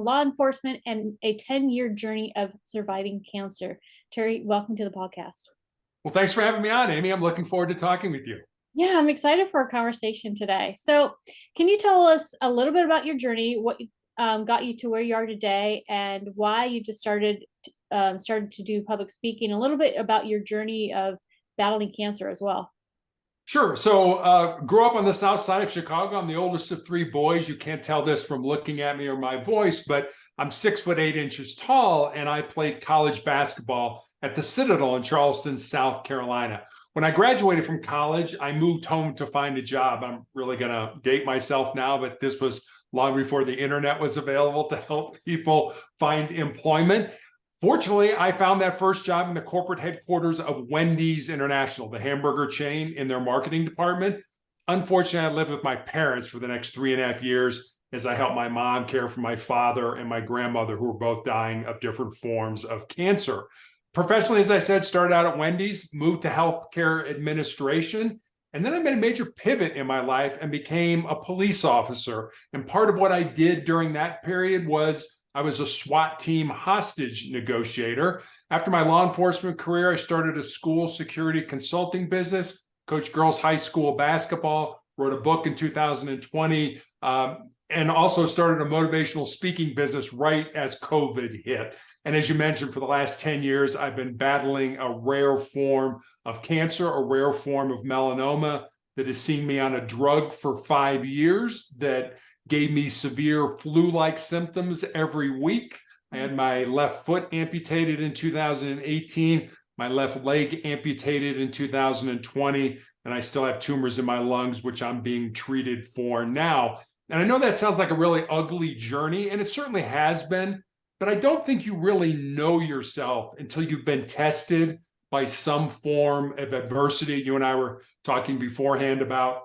law enforcement, and a 10-year journey of surviving cancer. Terry, welcome to the podcast. Well, thanks for having me on, Amy. I'm looking forward to talking with you. Yeah, I'm excited for our conversation today. So, can you tell us a little bit about your journey, what got you to where you are today, and why you just started to do public speaking? A little bit about your journey of battling cancer as well. Sure. So, grew up on the south side of Chicago. I'm the oldest of three boys. You can't tell this from looking at me or my voice, but I'm 6'8" tall, and I played college basketball at the Citadel in Charleston, South Carolina. When I graduated from college, I moved home to find a job. I'm really going to date myself now, but this was long before the internet was available to help people find employment. Fortunately, I found that first job in the corporate headquarters of Wendy's International, the hamburger chain, in their marketing department. Unfortunately, I lived with my parents for the next 3.5 years as I helped my mom care for my father and my grandmother, who were both dying of different forms of cancer. Professionally, as I said, started out at Wendy's, moved to healthcare administration, and then I made a major pivot in my life and became a police officer. And part of what I did during that period was I was a SWAT team hostage negotiator. After my law enforcement career, I started a school security consulting business, coached girls high school basketball, wrote a book in 2020, and also started a motivational speaking business right as COVID hit. And as you mentioned, for the last 10 years, I've been battling a rare form of cancer, a rare form of melanoma that has seen me on a drug for 5 years that gave me severe flu-like symptoms every week. I had my left foot amputated in 2018, my left leg amputated in 2020, and I still have tumors in my lungs, which I'm being treated for now. And I know that sounds like a really ugly journey, and it certainly has been, but I don't think you really know yourself until you've been tested by some form of adversity. You and I were talking beforehand about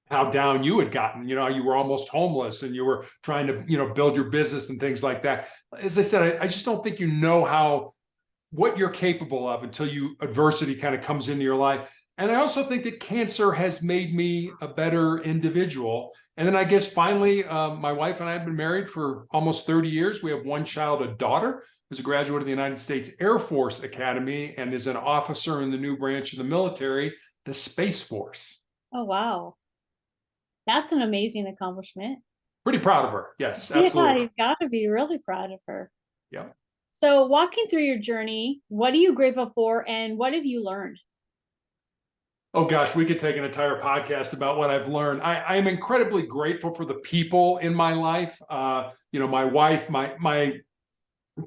how down you had gotten. You were almost homeless and you were trying to, build your business and things like that. As I said, I just don't think you know what you're capable of until adversity kind of comes into your life. And I also think that cancer has made me a better individual. And then I guess finally, my wife and I have been married for almost 30 years. We have one child, a daughter, who's a graduate of the United States Air Force Academy and is an officer in the new branch of the military, the Space Force. Oh, wow. That's an amazing accomplishment. Pretty proud of her. Yes, absolutely. Yeah, you've got to be really proud of her. Yeah. So walking through your journey, what are you grateful for and what have you learned? Oh gosh, we could take an entire podcast about what I've learned. I am incredibly grateful for the people in my life. My wife, my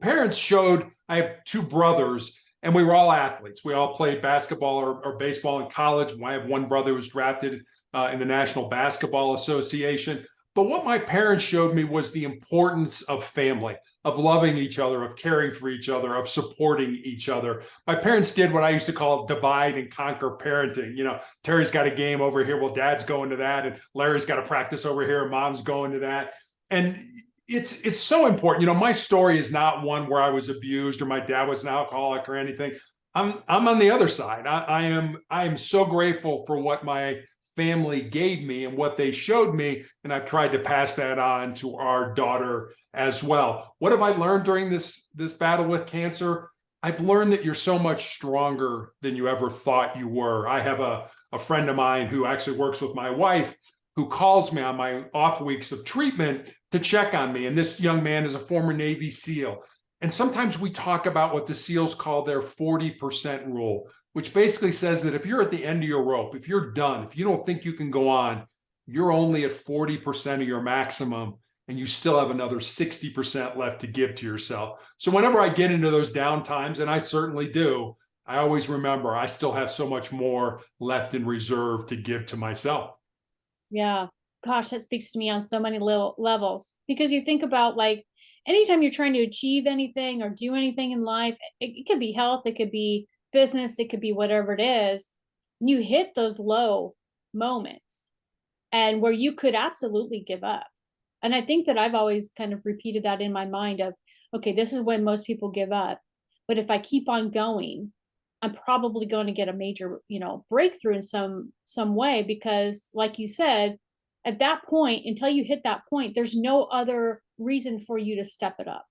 parents showed, I have two brothers, and we were all athletes. We all played basketball or baseball in college. I have one brother who was drafted in the National Basketball Association. But what my parents showed me was the importance of family, of loving each other, of caring for each other, of supporting each other. My parents did what I used to call divide and conquer parenting. Terry's got a game over here. Well, dad's going to that. And Larry's got a practice over here. And mom's going to that. And it's so important. My story is not one where I was abused or my dad was an alcoholic or anything. I'm on the other side. I am so grateful for what my family gave me and what they showed me, and I've tried to pass that on to our daughter as well. What have I learned during this battle with cancer? I've learned that you're so much stronger than you ever thought you were. I have a friend of mine who actually works with my wife who calls me on my off weeks of treatment to check on me. And this young man is a former Navy SEAL. And sometimes we talk about what the SEALs call their 40% rule, which basically says that if you're at the end of your rope, if you're done, if you don't think you can go on, you're only at 40% of your maximum, and you still have another 60% left to give to yourself. So whenever I get into those down times, and I certainly do, I always remember I still have so much more left in reserve to give to myself. Yeah. Gosh, that speaks to me on so many little levels, because you think about like anytime you're trying to achieve anything or do anything in life, it could be health, it could be business, it could be whatever it is, you hit those low moments and where you could absolutely give up. And I think that I've always kind of repeated that in my mind of, okay, this is when most people give up. But if I keep on going, I'm probably going to get a major, breakthrough in some way, because like you said, at that point, until you hit that point, there's no other reason for you to step it up.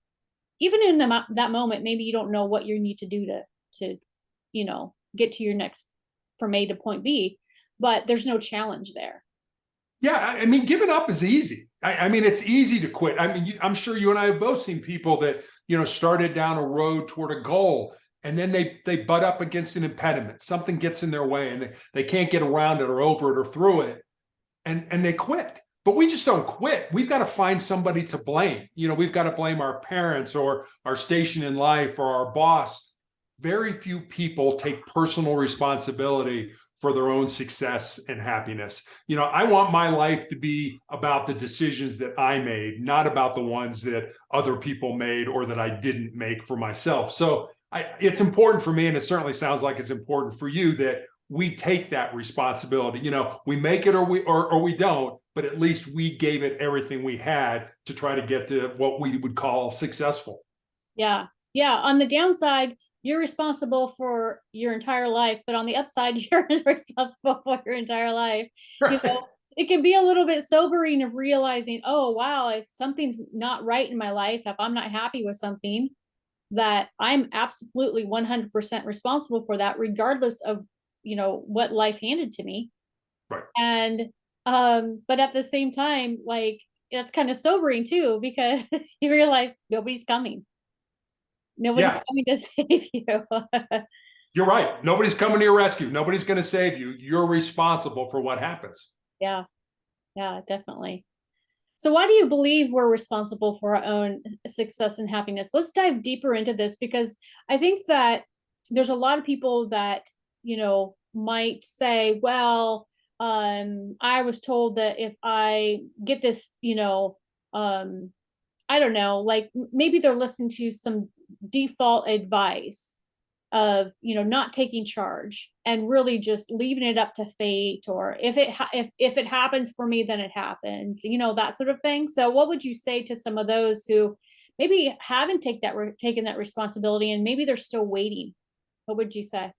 Even in that moment, maybe you don't know what you need to do to, get to your next from A to point B, but there's no challenge there. Yeah, I mean, giving up is easy. I mean, it's easy to quit. I mean, I'm sure you and I have both seen people that, started down a road toward a goal, and then they butt up against an impediment. Something gets in their way, and they can't get around it or over it or through it, and they quit. But we just don't quit. We've got to find somebody to blame. We've got to blame our parents or our station in life or our boss. Very few people take personal responsibility for their own success and happiness. I want my life to be about the decisions that I made, not about the ones that other people made or that I didn't make for myself. So it's important for me, and it certainly sounds like it's important for you, that we take that responsibility. We make it or we don't, but at least we gave it everything we had to try to get to what we would call successful. Yeah. Yeah. On the downside, you're responsible for your entire life, but on the upside, you're responsible for your entire life. Right. It can be a little bit sobering of realizing, oh, wow, if something's not right in my life, if I'm not happy with something, that I'm absolutely 100% responsible for that, regardless of, what life handed to me. Right. And, but at the same time, like, that's kind of sobering too, because you realize nobody's coming. Nobody's Yeah, coming to save you. you're right. Nobody's coming to your rescue. Nobody's going to save you. You're responsible for what happens. Yeah, yeah, definitely. So why do you believe we're responsible for our own success and happiness? Let's dive deeper into this, because I think that there's a lot of people that, might say, well, I was told that if I get this, I don't know, like maybe they're listening to some default advice of, not taking charge and really just leaving it up to fate, or if it happens for me, then it happens, that sort of thing. So what would you say to some of those who maybe haven't taken that responsibility, and maybe they're still waiting? What would you say?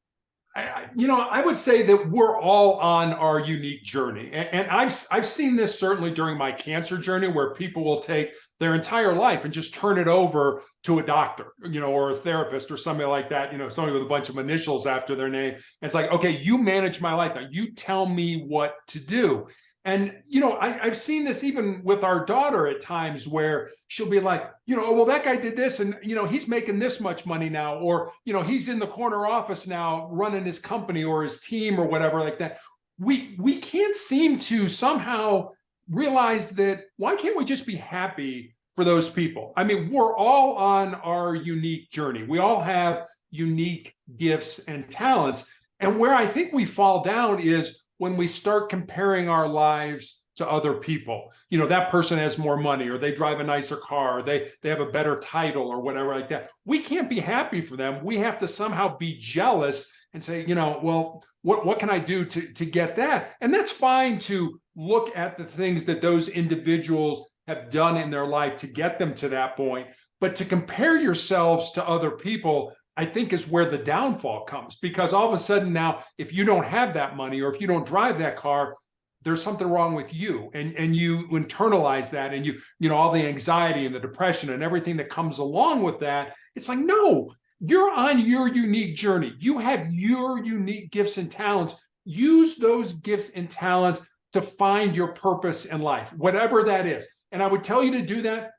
I would say that we're all on our unique journey, and I've seen this certainly during my cancer journey, where people will take their entire life and just turn it over to a doctor, or a therapist or somebody like that, somebody with a bunch of initials after their name. And it's like, okay, you manage my life now. You tell me what to do. And, I've seen this even with our daughter at times, where she'll be like, well, that guy did this, and, he's making this much money now, or, he's in the corner office now running his company or his team or whatever like that. We can't seem to somehow realize that, why can't we just be happy for those people? I mean, we're all on our unique journey. We all have unique gifts and talents. And where I think we fall down is when we start comparing our lives to other people. That person has more money, or they drive a nicer car, or they have a better title or whatever like that. We can't be happy for them. We have to somehow be jealous and say, well, what can I do to get that? And that's fine to look at the things that those individuals have done in their life to get them to that point. But to compare yourselves to other people, I think, is where the downfall comes, because all of a sudden now, if you don't have that money, or if you don't drive that car, there's something wrong with you, and you internalize that, and all the anxiety and the depression and everything that comes along with that. It's like, no, you're on your unique journey. You have your unique gifts and talents. Use those gifts and talents to find your purpose in life, whatever that is. And I would tell you to do that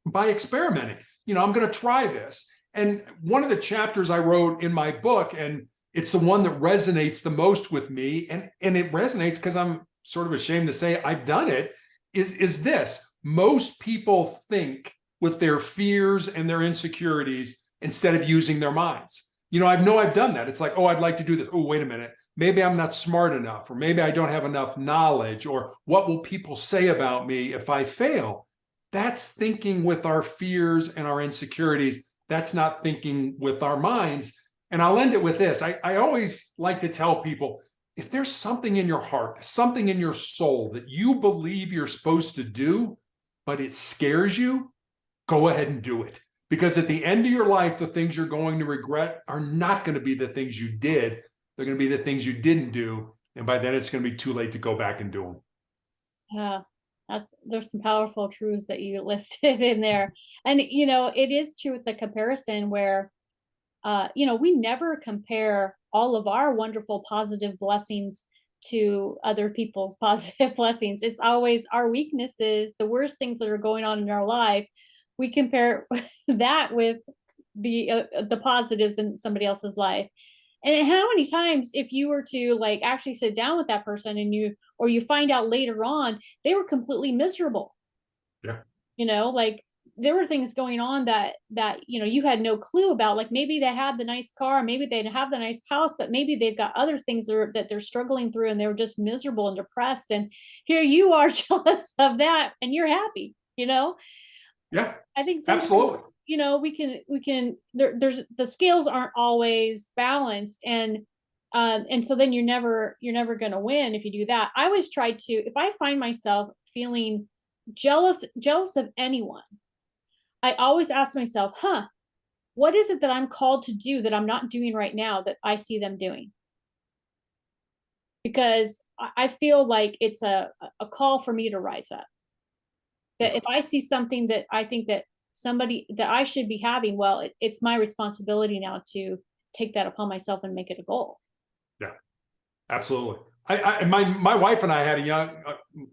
by experimenting. I'm going to try this. And one of the chapters I wrote in my book, and it's the one that resonates the most with me, and it resonates because I'm sort of ashamed to say I've done it, is this: most people think with their fears and their insecurities instead of using their minds. I've done that. It's like, oh, I'd like to do this. Oh, wait a minute. Maybe I'm not smart enough, or maybe I don't have enough knowledge, or what will people say about me if I fail? That's thinking with our fears and our insecurities. That's not thinking with our minds. And I'll end it with this. I always like to tell people, if there's something in your heart, something in your soul that you believe you're supposed to do, but it scares you, go ahead and do it. Because at the end of your life, the things you're going to regret are not going to be the things you did. They're going to be the things you didn't do. And by then, it's going to be too late to go back and do them. Yeah. There's some powerful truths that you listed in there. And it is true with the comparison where we never compare all of our wonderful positive blessings to other people's positive blessings. It's always our weaknesses, the worst things that are going on in our life. We compare that with the positives in somebody else's life. And how many times, if you were to like actually sit down with that person and you find out later on they were completely miserable. Yeah. Like there were things going on that you had no clue about. Like maybe they had the nice car, maybe they have the nice house, but maybe they've got other things that they're struggling through, and they were just miserable and depressed. And here you are jealous of that, and you're happy. Yeah, I think sometimes absolutely. we can there's the scales aren't always balanced, and so then you're never going to win if you do that. I always try to, if I find myself feeling jealous of anyone, I always ask myself, what is it that I'm called to do that I'm not doing right now that I see them doing? Because I feel like it's a call for me to rise up. That if I see something that I think that somebody that I should be having, well, it's my responsibility now to take that upon myself and make it a goal. Yeah, absolutely. My wife and I had a young,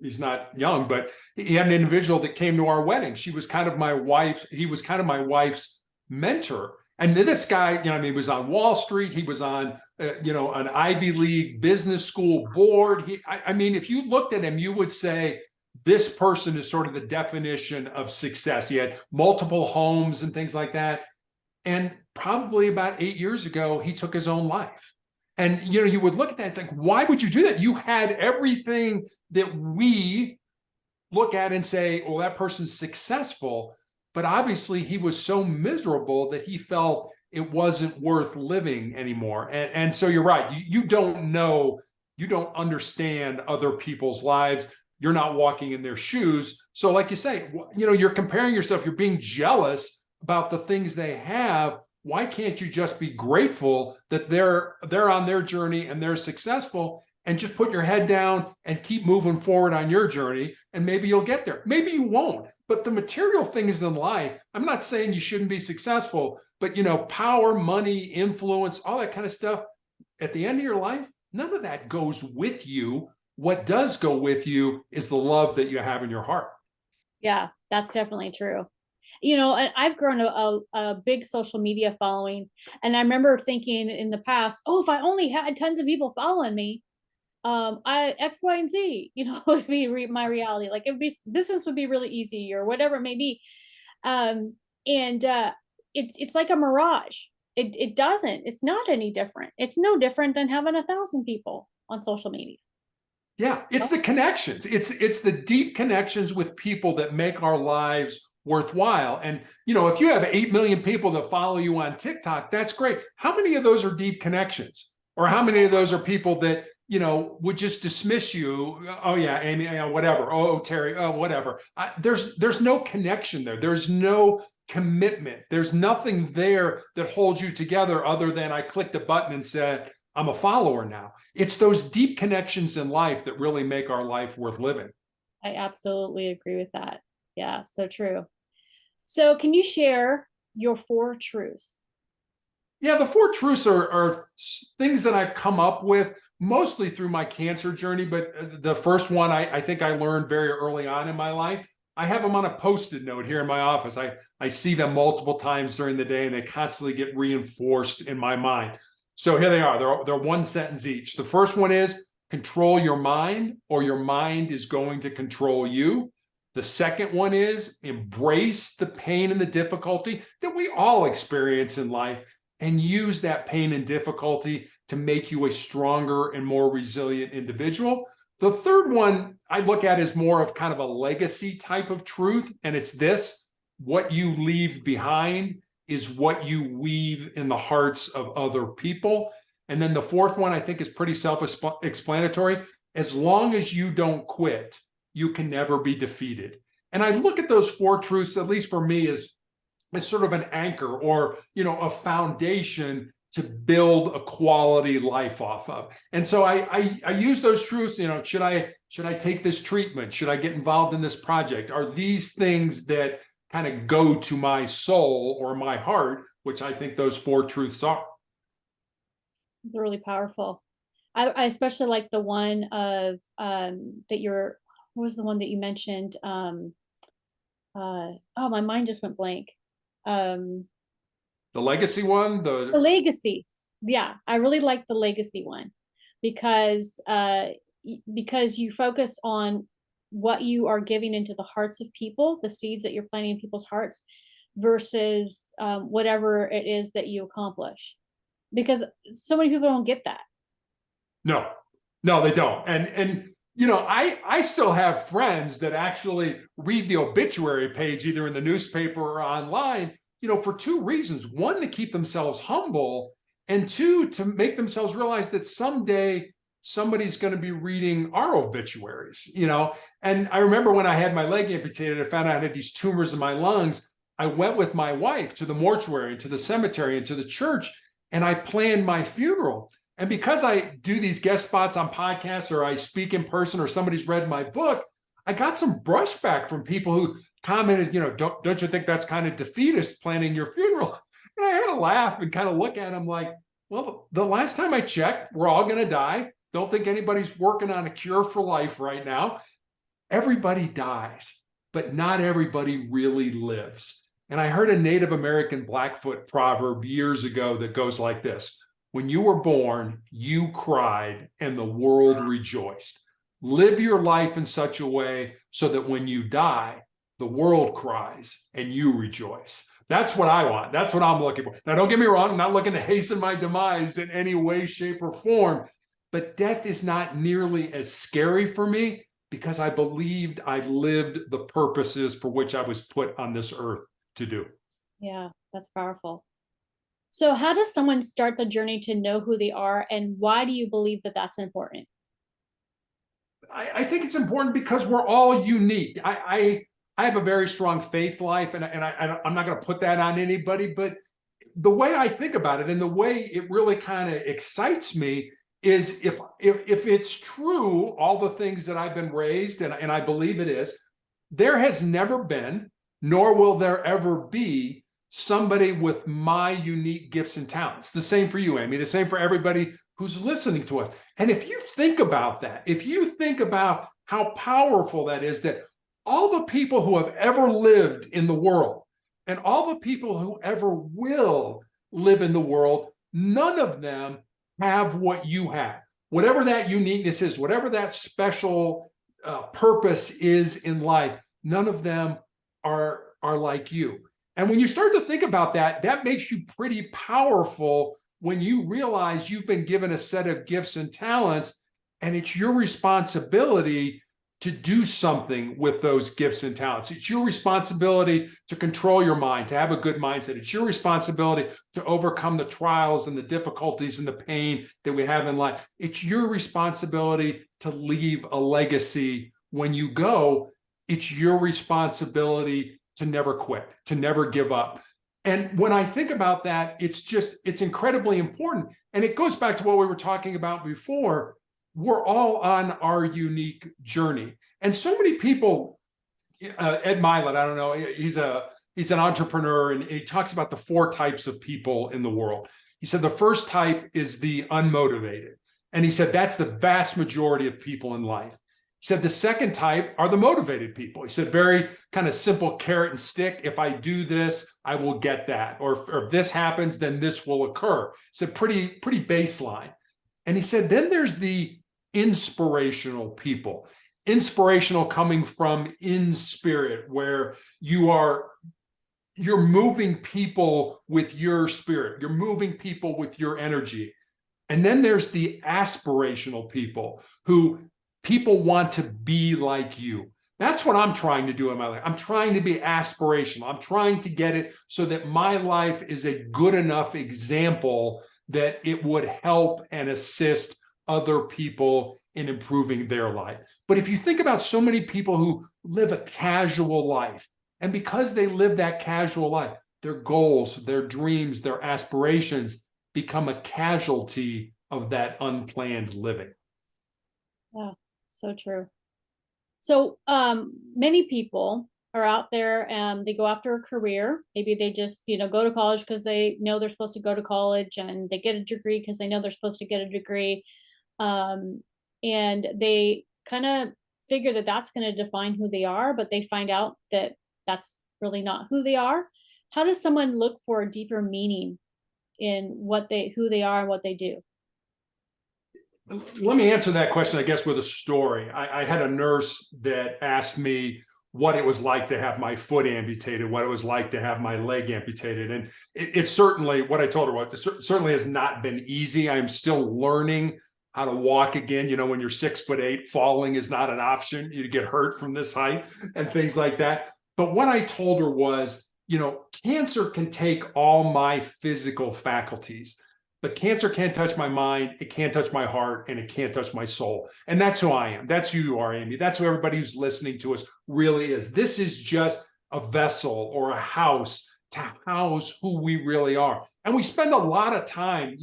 he's not young, but he had an individual that came to our wedding. She was kind of my wife. He was kind of my wife's mentor. And this guy, he was on Wall Street. He was on, an Ivy League business school board. If you looked at him, you would say, this person is sort of the definition of success. He had multiple homes and things like that. And probably about 8 years ago, he took his own life. And, you would look at that and think, why would you do that? You had everything that we look at and say, well, that person's successful. But obviously he was so miserable that he felt it wasn't worth living anymore. And so you're right. You don't know, you don't understand other people's lives. You're not walking in their shoes. So like you say, you're comparing yourself, you're being jealous about the things they have. Why can't you just be grateful that they're on their journey and they're successful, and just put your head down and keep moving forward on your journey, and maybe you'll get there. Maybe you won't. But the material things in life, I'm not saying you shouldn't be successful, but power, money, influence, all that kind of stuff, at the end of your life, none of that goes with you. What does go with you is the love that you have in your heart. Yeah, that's definitely true. And I've grown a big social media following, and I remember thinking in the past, oh, if I only had tons of people following me, I X, Y, and Z, would be my reality. Like business would be really easy or whatever it may be. And it's like a mirage. It doesn't. It's not any different. It's no different than having 1,000 people on social media. Yeah, it's the connections. It's the deep connections with people that make our lives worthwhile. And if you have 8 million people that follow you on TikTok, that's great. How many of those are deep connections? Or how many of those are people that would just dismiss you? Oh yeah, Amy, whatever. Oh, Terry, oh, whatever. There's no connection there. There's no commitment. There's nothing there that holds you together other than I clicked a button and said, I'm a follower now. It's those deep connections in life that really make our life worth living. I absolutely agree with that. Yeah, so true. So can you share your 4 truths? Yeah, the 4 truths are things that I've come up with mostly through my cancer journey. But the first one I think I learned very early on in my life. I have them on a Post-it note here in my office. I see them multiple times during the day, and they constantly get reinforced in my mind. So here they are. They're one sentence each. The first one is, control your mind, or your mind is going to control you. The second one is, embrace the pain and the difficulty that we all experience in life, and use that pain and difficulty to make you a stronger and more resilient individual. The third one I look at as more of kind of a legacy type of truth, and it's this: what you leave behind is what you weave in the hearts of other people. And then the fourth one I think is pretty self-explanatory. As long as you don't quit, you can never be defeated. And I look at those 4 truths, at least for me, as sort of an anchor, or a foundation to build a quality life off of. And so I use those truths, should I take this treatment? Should I get involved in this project? Are these things that kind of go to my soul or my heart, which I think those 4 truths are. It's really powerful. I especially like the one of what was the one that you mentioned? Oh, my mind just went blank. The legacy one, the legacy. Yeah, I really like the legacy one because you focus on what you are giving into the hearts of people, the seeds that you're planting in people's hearts, versus whatever it is that you accomplish. Because so many people don't get that. No, they don't. And I still have friends that actually read the obituary page either in the newspaper or online, for 2 reasons. 1, to keep themselves humble, and 2, to make themselves realize that someday somebody's going to be reading our obituaries, And I remember when I had my leg amputated, I found out I had these tumors in my lungs. I went with my wife to the mortuary, to the cemetery, and to the church, and I planned my funeral. And because I do these guest spots on podcasts, or I speak in person, or somebody's read my book, I got some brushback from people who commented, don't you think that's kind of defeatist, planning your funeral? And I had to laugh and kind of look at them like, well, the last time I checked, we're all going to die. Don't think anybody's working on a cure for life right now. Everybody dies, but not everybody really lives. And I heard a Native American Blackfoot proverb years ago that goes like this: when you were born, you cried and the world rejoiced. Live your life in such a way so that when you die, the world cries and you rejoice. That's what I want. That's what I'm looking for. Now, don't get me wrong. I'm not looking to hasten my demise in any way, shape, or form. But death is not nearly as scary for me because I believed I lived the purposes for which I was put on this earth to do. Yeah, that's powerful. So how does someone start the journey to know who they are, and why do you believe that that's important? I think it's important because we're all unique. I have a very strong faith life, and I'm not going to put that on anybody, but the way I think about it and the way it really kind of excites me is if it's true, all the things that I've been raised, and I believe it is, there has never been, nor will there ever be, somebody with my unique gifts and talents. The same for you, Amy, the same for everybody who's listening to us. And if you think about that, if you think about how powerful that is, that all the people who have ever lived in the world and all the people who ever will live in the world, none of them have what you have. Whatever that uniqueness is, whatever that special purpose is in life, none of them are like you. And when you start to think about that, that makes you pretty powerful when you realize you've been given a set of gifts and talents, and it's your responsibility to do something with those gifts and talents. It's your responsibility to control your mind, to have a good mindset. It's your responsibility to overcome the trials and the difficulties and the pain that we have in life. It's your responsibility to leave a legacy when you go. It's your responsibility to never quit, to never give up. And when I think about that, it's incredibly important. And it goes back to what we were talking about before. We're all on our unique journey. And so many people, Ed Milet, I don't know, he's an entrepreneur, and he talks about the 4 types of people in the world. He said the first type is the unmotivated. And he said that's the vast majority of people in life. He said the second type are the motivated people. He said very kind of simple carrot and stick. If I do this, I will get that. Or if this happens, then this will occur. He said pretty baseline. And he said then there's the inspirational people. Inspirational coming from in spirit, where you're moving people with your spirit. You're moving people with your energy. And then there's the aspirational people who people want to be like you. That's what I'm trying to do in my life. I'm trying to be aspirational. I'm trying to get it so that my life is a good enough example that it would help and assist other people in improving their life. But if you think about so many people who live a casual life, and because they live that casual life, their goals, their dreams, their aspirations become a casualty of that unplanned living. Yeah, so true. So many people are out there and they go after a career. Maybe they just, go to college because they know they're supposed to go to college, and they get a degree because they know they're supposed to get a degree. Um, and they kind of figure that that's going to define who they are, but they find out that that's really not who they are. How does someone look for a deeper meaning in who they are and what they do? Let me answer that question, I guess, with a story. I had a nurse that asked me what it was like to have my foot amputated, what it was like to have my leg amputated. And it certainly, what I told her was, it certainly has not been easy. I'm still learning how to walk again. When you're 6'8", falling is not an option. You get hurt from this height and things like that. But what I told her was, cancer can take all my physical faculties, but cancer can't touch my mind, it can't touch my heart, and it can't touch my soul. And that's who I am. That's who you are, Amy. That's who everybody who's listening to us really is. This is just a vessel or a house to house who we really are. And we spend a lot of time,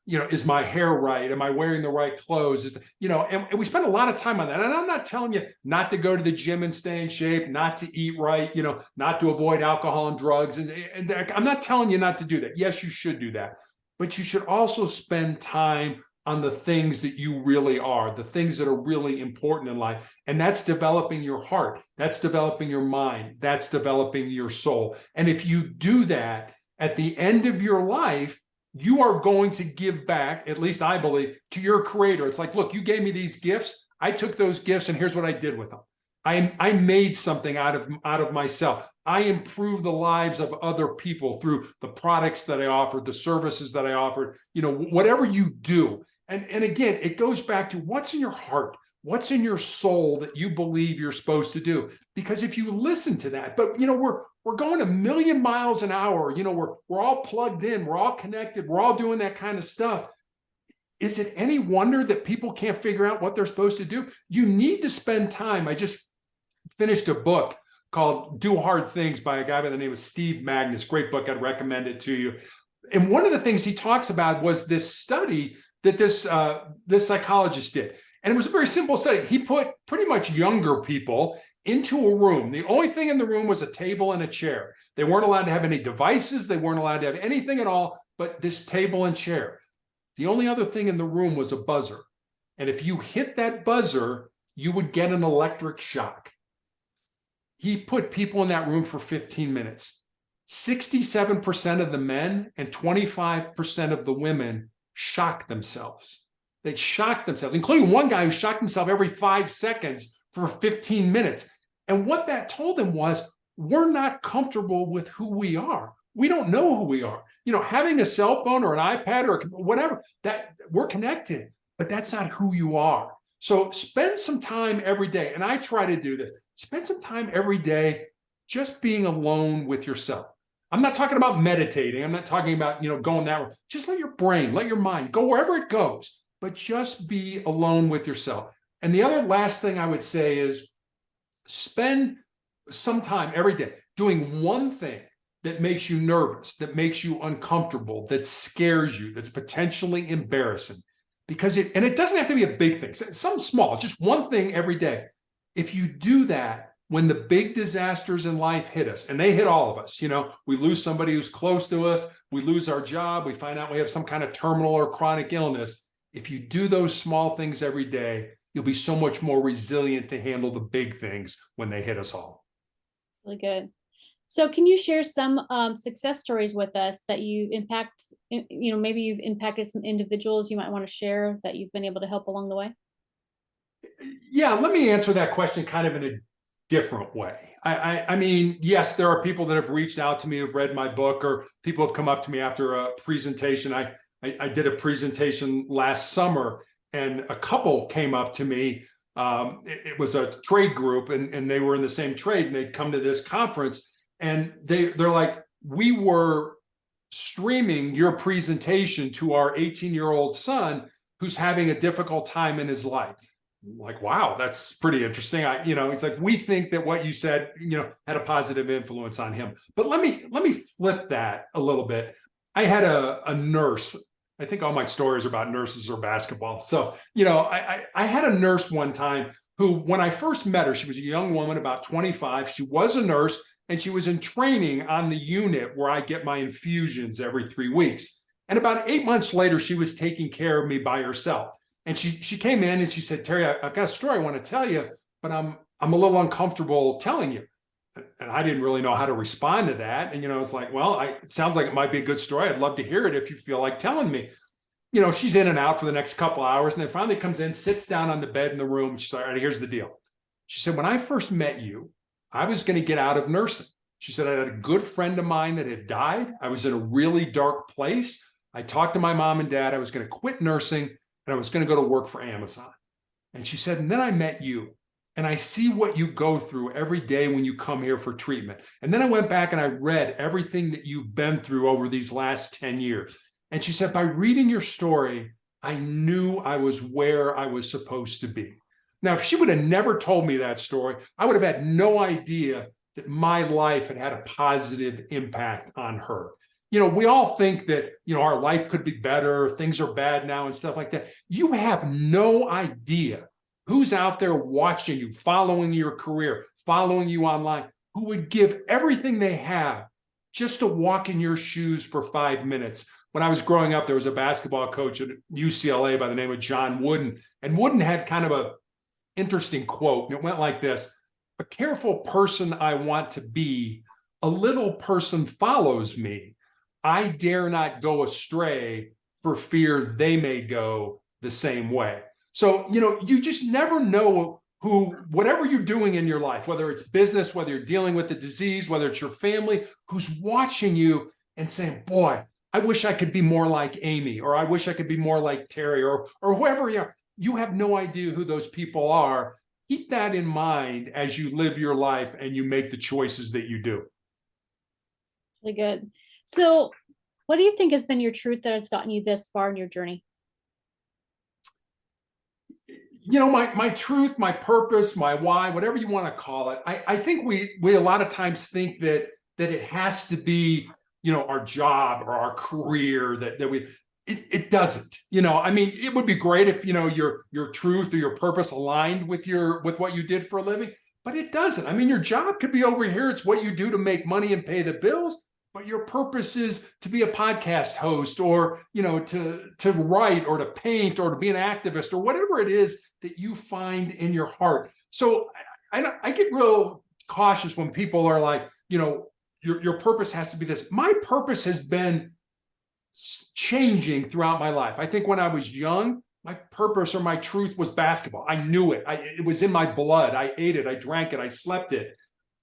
is my hair right? Am I wearing the right clothes? And we spend a lot of time on that. And I'm not telling you not to go to the gym and stay in shape, not to eat right, not to avoid alcohol and drugs. And I'm not telling you not to do that. Yes, you should do that. But you should also spend time on the things that you really are, the things that are really important in life. And that's developing your heart. That's developing your mind. That's developing your soul. And if you do that, at the end of your life, you are going to give back, at least I believe, to your creator. It's like, look, you gave me these gifts. I took those gifts and here's what I did with them. I made something out of myself. I improved the lives of other people through the products that I offered, the services that I offered, whatever you do. And again, it goes back to what's in your heart, what's in your soul that you believe you're supposed to do. Because if you listen to that, but we're going a million miles an hour, we're all plugged in, we're all connected, we're all doing that kind of stuff. Is it any wonder that people can't figure out what they're supposed to do? You need to spend time. I just finished a book called Do Hard Things by a guy by the name of Steve Magnus. Great book. I'd recommend it to you. And one of the things he talks about was this study that this psychologist did. And it was a very simple study. He put pretty much younger people into a room. The only thing in the room was a table and a chair. They weren't allowed to have any devices. They weren't allowed to have anything at all but this table and chair. The only other thing in the room was a buzzer. And if you hit that buzzer, you would get an electric shock. He put people in that room for 15 minutes. 67% of the men and 25% of the women shocked themselves. They shocked themselves, including one guy who shocked himself every 5 seconds for 15 minutes. And what that told them was, we're not comfortable with who we are. We don't know who we are. Having a cell phone or an iPad or whatever, that we're connected, but that's not who you are. So spend some time every day. And I try to do this. Spend some time every day just being alone with yourself. I'm not talking about meditating. I'm not talking about, going that way. Just let your brain, let your mind go wherever it goes, but just be alone with yourself. And the other last thing I would say is spend some time every day doing one thing that makes you nervous, that makes you uncomfortable, that scares you, that's potentially embarrassing. Because it doesn't have to be a big thing, something small, just one thing every day. If you do that, when the big disasters in life hit us, and they hit all of us, we lose somebody who's close to us, we lose our job, we find out we have some kind of terminal or chronic illness. If you do those small things every day, you'll be so much more resilient to handle the big things when they hit us all. Really good. So can you share some success stories with us that you maybe you've impacted some individuals you might want to share that you've been able to help along the way? Yeah, let me answer that question kind of in a different way. I mean, yes, there are people that have reached out to me who've read my book, or people have come up to me after a presentation. I did a presentation last summer, and a couple came up to me. It was a trade group, and they were in the same trade, and they'd come to this conference, and they're like, we were streaming your presentation to our 18-year-old son who's having a difficult time in his life. Like, wow, that's pretty interesting. It's like, we think that what you said, had a positive influence on him. But let me flip that a little bit. I had a nurse I think all my stories are about nurses or basketball. So, you know, I had a nurse one time who, when I first met her, she was a young woman, about 25. She was a nurse and she was in training on the unit where I get my infusions every 3 weeks. And about 8 months later, she was taking care of me by herself. And she came in and she said, Terry, I've got a story I want to tell you, but I'm a little uncomfortable telling you. And I didn't really know how to respond to that. And, you know, it's like, well, it sounds like it might be a good story. I'd love to hear it if you feel like telling me. You know, she's in and out for the next couple hours. And then finally comes in, sits down on the bed in the room. And she's like, all right, here's the deal. She said, when I first met you, I was going to get out of nursing. She said, I had a good friend of mine that had died. I was in a really dark place. I talked to my mom and dad. I was going to quit nursing and I was going to go to work for Amazon. And she said, and then I met you. And I see what you go through every day when you come here for treatment. And then I went back and I read everything that you've been through over these last 10 years. And she said, by reading your story, I knew I was where I was supposed to be. Now, if she would have never told me that story, I would have had no idea that my life had had a positive impact on her. You know, we all think that, you know, our life could be better, things are bad now and stuff like that. You have no idea who's out there watching you, following your career, following you online, who would give everything they have just to walk in your shoes for 5 minutes. When I was growing up, there was a basketball coach at UCLA by the name of John Wooden. And Wooden had kind of an interesting quote. And it went like this: a careful person I want to be, a little person follows me. I dare not go astray for fear they may go the same way. So, you know, you just never know who, whatever you're doing in your life, whether it's business, whether you're dealing with a disease, whether it's your family, who's watching you and saying, boy, I wish I could be more like Amy, or I wish I could be more like Terry, or whoever you are. You have no idea who those people are. Keep that in mind as you live your life and you make the choices that you do. Really good. So what do you think has been your truth that has gotten you this far in your journey? You know, my truth, my purpose, my why, whatever you want to call it. I think we a lot of times think that it has to be, you know, our job or our career that we. It doesn't. You know, I mean, it would be great if, you know, your truth or your purpose aligned with what you did for a living, but it doesn't. I mean, your job could be over here. It's what you do to make money and pay the bills. But your purpose is to be a podcast host, or, you know, to write, or to paint, or to be an activist, or whatever it is that you find in your heart. So I get real cautious when people are like, you know, your purpose has to be this. My purpose has been changing throughout my life. I think when I was young, my purpose or my truth was basketball. I knew it. It was in my blood. I ate it. I drank it. I slept it.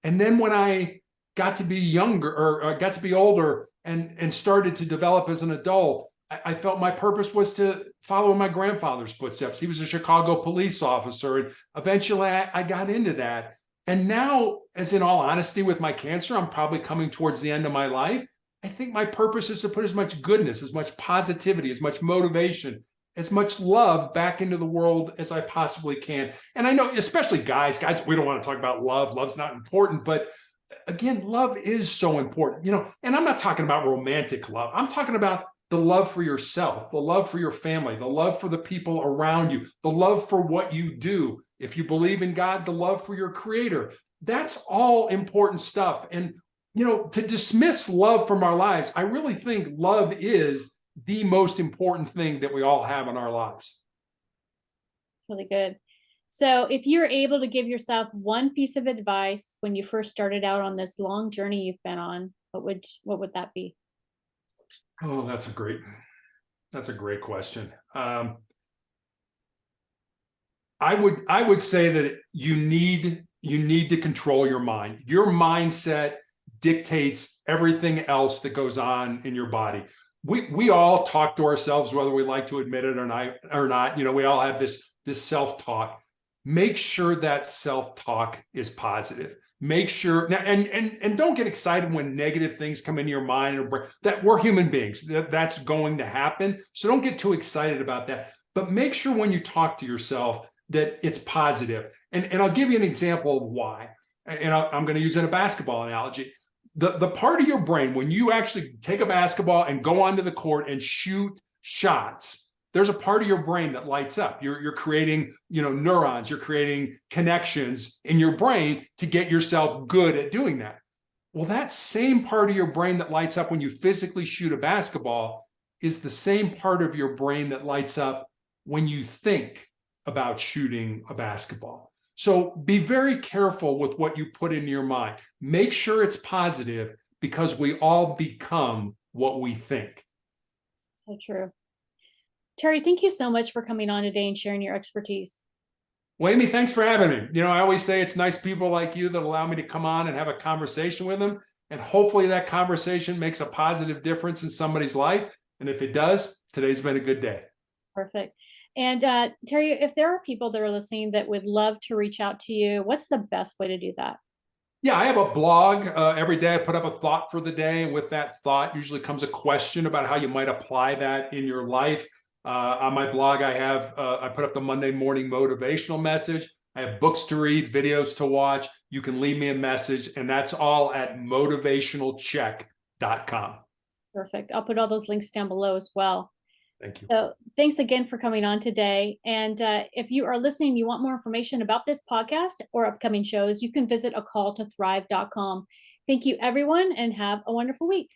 And then when I got to be younger, or got to be older and started to develop as an adult, I felt my purpose was to follow in my grandfather's footsteps. He was a Chicago police officer. And eventually I got into that. And now, as in all honesty, with my cancer, I'm probably coming towards the end of my life. I think my purpose is to put as much goodness, as much positivity, as much motivation, as much love back into the world as I possibly can. And I know, especially guys, we don't want to talk about love. Love's not important, but again, love is so important, you know, and I'm not talking about romantic love. I'm talking about the love for yourself, the love for your family, the love for the people around you, the love for what you do. If you believe in God, the love for your creator. That's all important stuff. And, you know, to dismiss love from our lives, I really think love is the most important thing that we all have in our lives. Really good. So if you're able to give yourself one piece of advice when you first started out on this long journey you've been on, what would that be? Oh, that's a great question. I would say that you need to control your mind. Your mindset dictates everything else that goes on in your body. We all talk to ourselves, whether we like to admit it or not. You know, we all have this self-talk. Make sure that self-talk is positive. Make sure now, and don't get excited when negative things come into your mind, or that we're human beings. That's going to happen. So don't get too excited about that. But make sure when you talk to yourself that it's positive. And I'll give you an example of why. And I'm going to use it in a basketball analogy. The part of your brain, when you actually take a basketball and go onto the court and shoot shots, there's a part of your brain that lights up. You're creating, neurons, you're creating connections in your brain to get yourself good at doing that. Well, that same part of your brain that lights up when you physically shoot a basketball is the same part of your brain that lights up when you think about shooting a basketball. So be very careful with what you put into your mind. Make sure it's positive, because we all become what we think. So true. Terry, thank you so much for coming on today and sharing your expertise. Well, Amy, thanks for having me. I always say it's nice people like you that allow me to come on and have a conversation with them. And hopefully that conversation makes a positive difference in somebody's life. And if it does, today's been a good day. Perfect. And Terry, if there are people that are listening that would love to reach out to you, what's the best way to do that? Yeah, I have a blog. Every day I put up a thought for the day. And with that thought usually comes a question about how you might apply that in your life. On my blog, I put up the Monday morning motivational message. I have books to read, videos to watch. You can leave me a message, and that's all at motivationalcheck.com. Perfect. I'll put all those links down below as well. Thank you. So thanks again for coming on today. And if you are listening, you want more information about this podcast or upcoming shows, you can visit acalltothrive.com. Thank you, everyone, and have a wonderful week.